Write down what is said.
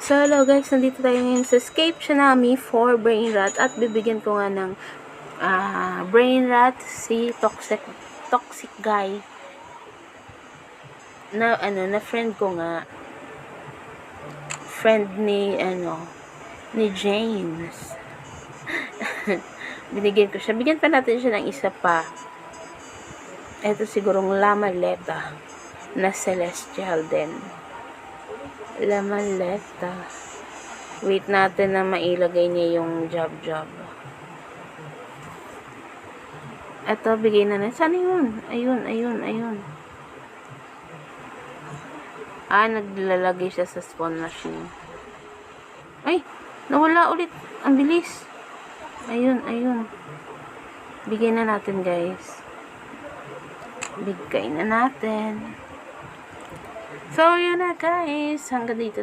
So, hello guys, nandito tayo ngayon sa Escape Tsunami for Brain Rot at bibigyan ko nga ng Brain Rot si toxic guy na friend ko nga, friend ni ni James. Binigyan ko siya, bigyan pa natin siya ng isa pa. Ito sigurong Lamaleta na celestial din. Lamaleta. Wait natin na mailagay niya yung job. Ito, bigay na natin. Saan yun? Ayun. Naglalagay siya sa spawn machine. Ay, nawala ulit. Ang bilis. Ayun. Bigay na natin, guys. Bigay na natin. So, yun na, guys. Hanggang dito.